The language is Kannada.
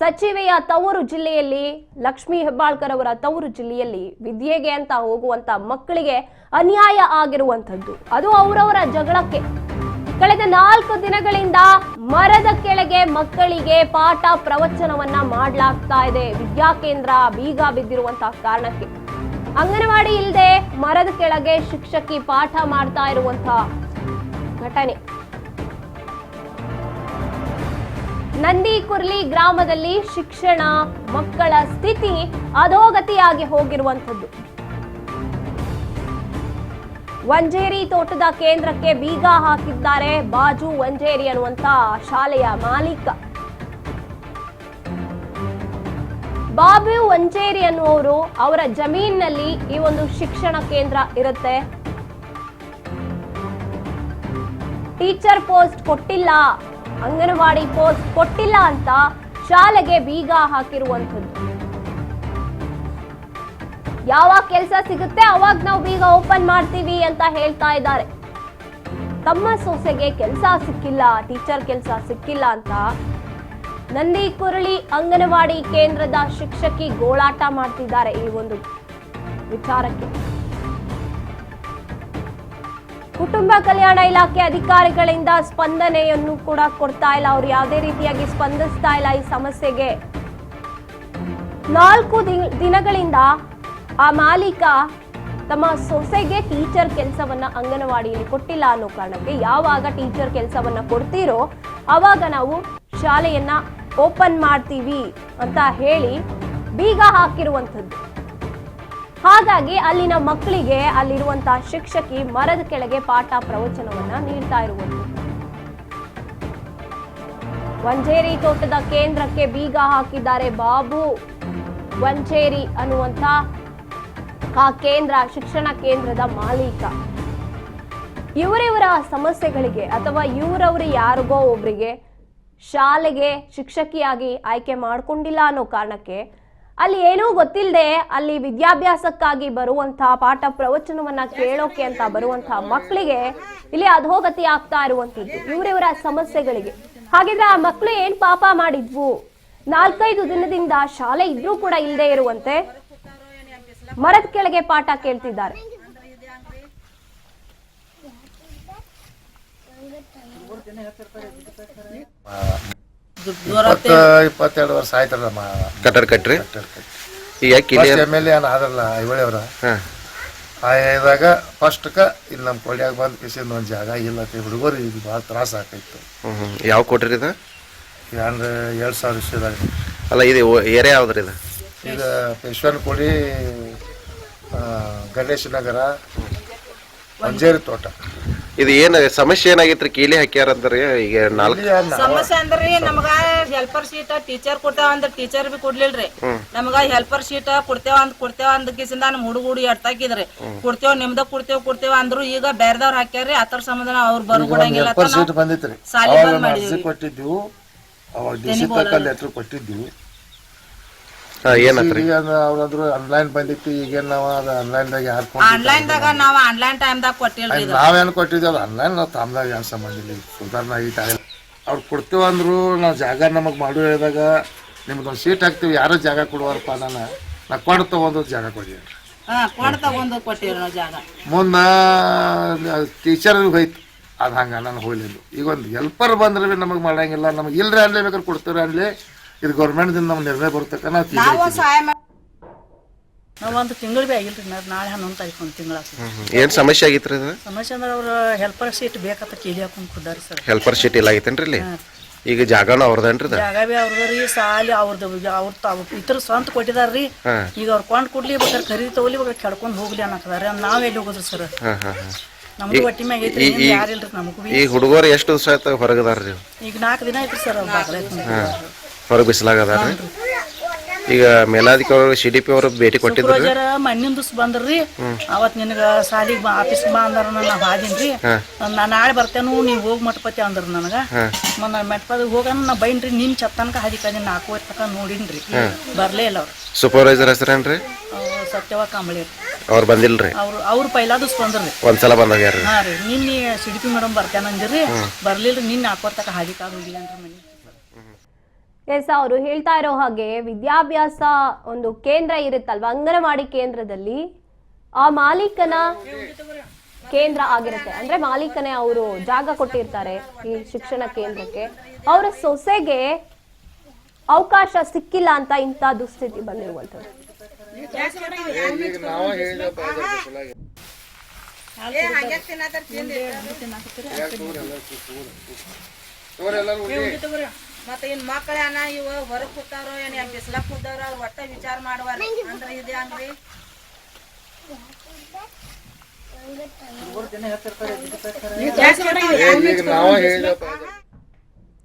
ಸಚಿವೆಯ ತವರು ಜಿಲ್ಲೆಯಲ್ಲಿ ಲಕ್ಷ್ಮೀ ಹೆಬ್ಬಾಳ್ಕರ್ ಅವರ ತವರು ಜಿಲ್ಲೆಯಲ್ಲಿ ವಿದ್ಯೆಗೆ ಅಂತ ಹೋಗುವಂತ ಮಕ್ಕಳಿಗೆ ಅನ್ಯಾಯ ಆಗಿರುವಂತದ್ದು ಅದು ಅವರವರ ಜಗಳಕ್ಕೆ ಕಳೆದ 4 ದಿನಗಳಿಂದ ಮರದ ಕೆಳಗೆ ಮಕ್ಕಳಿಗೆ ಪಾಠ ಪ್ರವಚನವನ್ನ ಮಾಡಲಾಗ್ತಾ ಇದೆ. ವಿದ್ಯಾಕೇಂದ್ರ ಬೀಗ ಬಿದ್ದಿರುವಂತಹ ಕಾರಣಕ್ಕೆ ಅಂಗನವಾಡಿ ಇಲ್ಲದೆ ಮರದ ಕೆಳಗೆ ಶಿಕ್ಷಕಿ ಪಾಠ ಮಾಡ್ತಾ ಇರುವಂತಹ ಘಟನೆ. ನಂದಿಕುರ್ಲಿ ಗ್ರಾಮದಲ್ಲಿ ಶಿಕ್ಷಣ ಮಕ್ಕಳ ಸ್ಥಿತಿ ಅಧೋಗತಿಯಾಗಿ ಹೋಗಿರುವಂತದ್ದು. ವಂಜೇರಿ ತೋಟದ ಕೇಂದ್ರಕ್ಕೆ ಬೀಗ ಹಾಕಿದ್ದಾರೆ ಬಾಜು ವಂಜೇರಿ ಅನ್ನುವಂತ ಶಾಲೆಯ ಮಾಲೀಕ. ಬಾಬು ವಂಜೇರಿ ಅನ್ನುವರು ಅವರ ಜಮೀನಿನಲ್ಲಿ ಈ ಒಂದು ಶಿಕ್ಷಣ ಕೇಂದ್ರ ಇರುತ್ತೆ. ಟೀಚರ್ ಪೋಸ್ಟ್ ಕೊಟ್ಟಿಲ್ಲ, ಅಂಗನವಾಡಿ ಪೋಸ್ಟ್ ಕೊಟ್ಟಿಲ್ಲ ಅಂತ ಶಾಲೆಗೆ ಬೀಗ ಹಾಕಿರುವಂಥದ್ದು. ಯಾವಾಗ ಕೆಲಸ ಸಿಗುತ್ತೆ ಅವಾಗ ನಾವು ಬೀಗ ಓಪನ್ ಮಾಡ್ತೀವಿ ಅಂತ ಹೇಳ್ತಾ ಇದ್ದಾರೆ. ತಮ್ಮ ಸೊಸೆಗೆ ಕೆಲಸ ಸಿಕ್ಕಿಲ್ಲ, ಟೀಚರ್ ಕೆಲಸ ಸಿಕ್ಕಿಲ್ಲ ಅಂತ ನಂದಿಕುರಳಿ ಅಂಗನವಾಡಿ ಕೇಂದ್ರದ ಶಿಕ್ಷಕಿ ಗೋಳಾಟ ಮಾಡ್ತಿದ್ದಾರೆ. ಈ ಒಂದು ವಿಚಾರಕ್ಕೆ ಕುಟುಂಬ ಕಲ್ಯಾಣ ಇಲಾಖೆ ಅಧಿಕಾರಿಗಳಿಂದ ಸ್ಪಂದನೆಯನ್ನು ಕೂಡ ಕೊಡ್ತಾ ಇಲ್ಲ. ಅವರು ಯಾವುದೇ ರೀತಿಯಾಗಿ ಸ್ಪಂದಿಸ್ತಾ ಇಲ್ಲ ಈ ಸಮಸ್ಯೆಗೆ. 4 ದಿನಗಳಿಂದ ಆ ಮಾಲೀಕ ತಮ್ಮ ಸೊಸೆಗೆ ಟೀಚರ್ ಕೆಲಸವನ್ನ ಅಂಗನವಾಡಿಯಲ್ಲಿ ಕೊಟ್ಟಿಲ್ಲ ಅನ್ನೋ ಕಾರಣಕ್ಕೆ ಯಾವಾಗ ಟೀಚರ್ ಕೆಲಸವನ್ನ ಕೊಡ್ತೀರೋ ಅವಾಗ ನಾವು ಶಾಲೆಯನ್ನ ಓಪನ್ ಮಾಡ್ತೀವಿ ಅಂತ ಹೇಳಿ ಬೀಗ ಹಾಕಿರುವಂಥದ್ದು. ಹಾಗಾಗಿ ಅಲ್ಲಿನ ಮಕ್ಕಳಿಗೆ ಅಲ್ಲಿರುವಂತಹ ಶಿಕ್ಷಕಿ ಮರದ ಕೆಳಗೆ ಪಾಠ ಪ್ರವಚನವನ್ನ ನೀಡ್ತಾ ಇರುವಂಥದ್ದು. ವಂಜೇರಿ ತೋಟದ ಕೇಂದ್ರಕ್ಕೆ ಬೀಗ ಹಾಕಿದ್ದಾರೆ ಬಾಬು ವಂಜೇರಿ ಅನ್ನುವಂತ ಆ ಕೇಂದ್ರ ಶಿಕ್ಷಣ ಕೇಂದ್ರದ ಮಾಲೀಕ. ಇವರಿವರ ಸಮಸ್ಯೆಗಳಿಗೆ ಅಥವಾ ಇವರವರು ಯಾರಿಗೋ ಒಬ್ರಿಗೆ ಶಾಲೆಗೆ ಶಿಕ್ಷಕಿಯಾಗಿ ಆಯ್ಕೆ ಮಾಡ್ಕೊಂಡಿಲ್ಲ ಅನ್ನೋ ಕಾರಣಕ್ಕೆ ಅಲ್ಲಿ ಏನೂ ಗೊತ್ತಿಲ್ಲದೆ ಅಲ್ಲಿ ವಿದ್ಯಾಭ್ಯಾಸಕ್ಕಾಗಿ ಬರುವಂತಹ ಪಾಠ ಪ್ರವಚನವನ್ನ ಕೇಳೋಕೆ ಅಂತ ಬರುವಂತಹ ಮಕ್ಕಳಿಗೆ ಇಲ್ಲಿ ಅಧೋಗತಿ ಆಗ್ತಾ ಇರುವಂತದ್ದು ಇವರಿವರ ಸಮಸ್ಯೆಗಳಿಗೆ. ಹಾಗಿದ್ರೆ ಆ ಮಕ್ಕಳು ಏನ್ ಪಾಪ ಮಾಡಿದ್ವು? 4-5 ದಿನದಿಂದ ಶಾಲೆ ಇದ್ರೂ ಕೂಡ ಇಲ್ಲದೆ ಇರುವಂತೆ ಮರದ ಕೆಳಗೆ ಪಾಠ ಕೇಳ್ತಿದ್ದಾರೆ.22 ವರ್ಷ ಆಯ್ತಲ್ಲ ಕಟ್ಟಡ ಕಟ್ರಿ. MLA ಆದ್ರಲ್ಲ ಇವಳೆಯವ್ರ ಆದಾಗ ಫಸ್ಟ್ಕ ಇಲ್ಲಿ ನಮ್ಮ ಕೊಳ್ಳಿಯಾಗ ಬಂದ್ ಕಿಸಿಂದ ಒಂದ್ ಜಾಗ ಇಲ್ಲ ಹುಡುಗರು ಇದು ಭಾಳ ತ್ರಾಸ ಆಕೈತು. ಯಾವ ಕೊಟ್ರಿ ಇದು? 2000 ಇಸ್ವಿದಾಗ. ಅಲ್ಲ ಇದು ಏರಿಯಾ ಯಾವ್ದ್ರಿ ಇದು? ಇದು ಪೇಶ್ವನಕೋಡಿ, ಗಣೇಶ ನಗರ, ವಂಜೇರಿ ತೋಟ. ಇದು ಏನ ಸಮಸ್ಯೆ ಏನಾಗಿತ್ರಿ? ಕೀಲಿ ಹಾಕ್ಯಾರಂದ್ರಿ ಈಗ 4 ಸಮಸ್ಯೆ ಅಂದ್ರಿ ನಮಗ ಹೆಲ್ಪರ್ ಶೀಟ್ ಟೀಚರ್ ಕೊಡ್ತೇವ ಅಂದ್ರ ಟೀಚರ್ ಬಿ ಕೊಡ್ಲಿಲ್ರಿ. ನಮಗ ಹೆಲ್ಪರ್ ಶೀಟ್ ಕೊಡ್ತೇವ ಅಂದ ಕಿಸಿಂದ ನಮ್ ಹುಡುಗುಡಿ ಎಡ್ತಾಕಿದ್ರಿ. ಕೊಡ್ತೇವ ನಿಮ್ದ ಕೊಡ್ತೇವ ಅಂದ್ರು ಈಗ ಬೇರೆದವ್ರ ಹಾಕ್ಯಾರ್ರಿ. ಆತರ ಸಂಬಂಧ ಅವ್ರು ಬರೋಂಗಿಲ್ಲ. ಸಾಲಿ ಬಂದ್ ಮಾಡಿದ್ವಿ. ಕೊಟ್ಟಿದ್ವು ಅವಾಗ ಡಿಸಿ ತಕ್ಕ ಲೆಟರ್ ಕೊಟ್ಟಿದ್ವಿ. ಅವ್ರಂದ್ರು ಆನ್ಲೈನ್ ಬಂದಿತ್ತು. ಈಗ ನಾವು ಅದು ಆನ್ಲೈನ್ದಾಗ ಆನ್ಲೈನ್ ಟೈಮ್ದಾಗ ಕೊಟ್ಟಿಲ್ರಿ. ನಾವೇನು ಕೊಟ್ಟಿದ್ವಿ ಅದು ಆನ್ಲೈನ್. ನಾವು ತಾಮ್ದಾಗ ಏನು ಸಂಬಂಧಿಲ್ಲ, ಸುಧಾರಣೆ ಆಗಿತ್ತು. ಅವ್ರು ಕೊಡ್ತೇವ ಅಂದ್ರು ನಾವು ಜಾಗ ನಮಗ್ ಮಾಡು ಹೇಳಿದಾಗ ನಿಮ್ದೊಂದು ಸೀಟ್ ಹಾಕ್ತಿವಿ, ಯಾರೋ ಜಾಗ ಕೊಡುವಾರಪ್ಪ. ನಾ ಕೊಂಡು ತಗೊಂಡು ಜಾಗ ಕೊಡಿ ಮುಂದ ಟೀಚರ್ ಹೋಯ್ತು. ಅದು ಹಂಗ ನಾನು ಹೋಗ್ಲಿಲ್ಲ. ಈಗ ಒಂದು ಹೆಲ್ಪರ್ ಬಂದ್ರೆ ನಮಗ್ ಮಾಡಂಗಿಲ್ಲ. ನಮಗ್ ಇಲ್ರಿ ಅನ್ಲೇ ಬೇಕಾದ್ರೆ ಕೊಡ್ತೇವ್ರಿ ಅನ್ಲಿ. ಇದು ಗೌರ್ಮೆಂಟ್ ದಿಂದ ನಮ್ ನಿರ್ಣಯ ಬರ್ತಕ್ಕ ನಾವು ಒಂದು ತಿಂಗಳು ಭೀ ಆಗಿಲ್ರಿ. ನಾಳೆ 11 ತಾರೀಕು ಒಂದು ತಿಂಗಳ ಏನ್ ಸಮಸ್ಯೆ ಆಗಿತ್ರಿ? ಸಮಸ್ಯೆ ಅಂದ್ರೆ ಅವ್ರ ಹೆಲ್ಪರ್ ಶೀಟ್ ಬೇಕಂತ ಕೇಳಿ ಹಾಕೊಂಡ್ ಕೊಡ್ದಾರಿ ಸರ್. ಹೆಲ್ಪರ್ ಶೀಟ್ ಇಲ್ಲ ಆಗೈತೇನ್ರಿ ಇಲ್ಲಿ? ಈಗ ಜಾಗನೂ ಅವ್ರದೇನ್ರಿ? ಜಾಗ ಬಿ ಅವ್ರದ್ರಿ, ಸಾಲಿ ಅವ್ರದ್ದು ಇತರ ಸ್ವಂತ ಕೊಟ್ಟಿದಾರ್ರಿ. ಈಗ ಅವ್ರ ಕೊಂಡ್ ಕೊಡ್ಲಿ ಬೇಕಾದ್ರೆ ಖರೀದಿ ತಗೊಲಿ ಬೇಕಾದ್ರೆ ಕೆಡ್ಕೊಂಡ್ ಹೋಗ್ಲಿ ಅನ್ನಕದಾರೆ. ನಾವ್ ಎಲ್ಲಿ ಹೋಗುದ್ರಿ ಸರ್? ನಮ್ದು ಒಟ್ಟಿ ಮ್ಯಾಗ ಐತ್ರಿ, ಯಾರಿಲ್ರಿ ನಮಗೂ. ಈ ಹುಡುಗರು ಎಷ್ಟು ದಿವಸ ಆಯ್ತು ಹೊರಗದಾರ್ರಿ? ಈಗ 4 ದಿನ ಐತ್ರಿ ಸರ್. ಹೊರಗೆ ಬಿಸಿಲಾಗದಾರ್ರಿ. ಈಗ ಮೇಲಾಧಿಕಾರಿ CDP ಅವರು ಭೇಟಿ ಕೊಟ್ಟಿದ್ರು. ಮಣ್ಣಿನ ದಿವ್ಸ ಬಂದ್ರಿ. ಅವತ್ ನಿನಗ ಸಾಲಿಗೆ ಆಫೀಸ್ ಬಾ ಅಂದ್ರ ನಾ ಹಾದಿನ್ರಿ. ನಾ ನಾಳೆ ಬರ್ತೇನು ನೀವ್ ಹೋಗ್ ಮಟ್ಪತಿ ಅಂದ್ರ ನನಗ. ಮೆಟ್ಪದ ಹೋಗಣ ನಾ ಬೈನ್ರಿ. ನಿಮ್ ಚತ್ತನಕ ಹಾದಿಕಾದಿ 4 ತಕ ನೋಡಿನ್ರಿ. ಬರ್ಲೇ ಇಲ್ಲ ಅವ್ರು. ಸೂಪರ್ವೈಸರ್ ಹೆಸರೇನ್ರಿ? ಸತ್ಯವ ಕಾಂಬಳಿ. ಅವ್ರು ಬಂದಿಲ್ರಿ? ಅವ್ರು ಪೈಲಾ ದಿವ್ಸ ಬಂದ್ರಿ. ಒಂದ್ಸಲ ಬಂದಾಗ್ಯಾರ. ಹಾ ರೀ. ನಿನ್ನೆ CDP ಮೇಡಮ್ ಬರ್ತೇನೆ ಅಂದಿರಿ. ಬರ್ಲಿಲ್ರಿ. ನಿನ್ನೆ 4 ತಕ ಹಾದಿಕಾದ್ ಹೋಗಿಲ್ರಿ ಮನಿ. ಎಸ್, ಅವರು ಹೇಳ್ತಾ ಇರೋ ಹಾಗೆ ವಿದ್ಯಾಭ್ಯಾಸ ಒಂದು ಕೇಂದ್ರ ಇರುತ್ತಲ್ವಾ, ಅಂಗನವಾಡಿ ಕೇಂದ್ರದಲ್ಲಿ ಆ ಮಾಲೀಕನ ಕೇಂದ್ರ ಆಗಿರುತ್ತೆ. ಅಂದ್ರೆ ಮಾಲೀಕನೇ ಅವರು ಜಾಗ ಕೊಟ್ಟಿರ್ತಾರೆ ಈ ಶಿಕ್ಷಣ ಕೇಂದ್ರಕ್ಕೆ. ಅವರ ಸೊಸೆಗೆ ಅವಕಾಶ ಸಿಕ್ಕಿಲ್ಲ ಅಂತ ಇಂಥ ದುಸ್ಥಿತಿ ಬಂದಿರುವಂತದ್ದು. ಮತ್ತೆ ಇನ್ ಮಕ್ಕಳ ಇವ ಹೊರಗ್ ಕೂತಾರೋ ಏನ್ ಬಿಸ್ಲಾಗ ಕೂತಾರ ಅವ್ರ ಒಟ್ಟ ವಿಚಾರ ಮಾಡುವಾರ ಅಂದ್ರೆ ಇದೆ ಹಂಗ್ರಿ. ಈಗ ನಾವ ಹೇಳಿದಪ್ಪ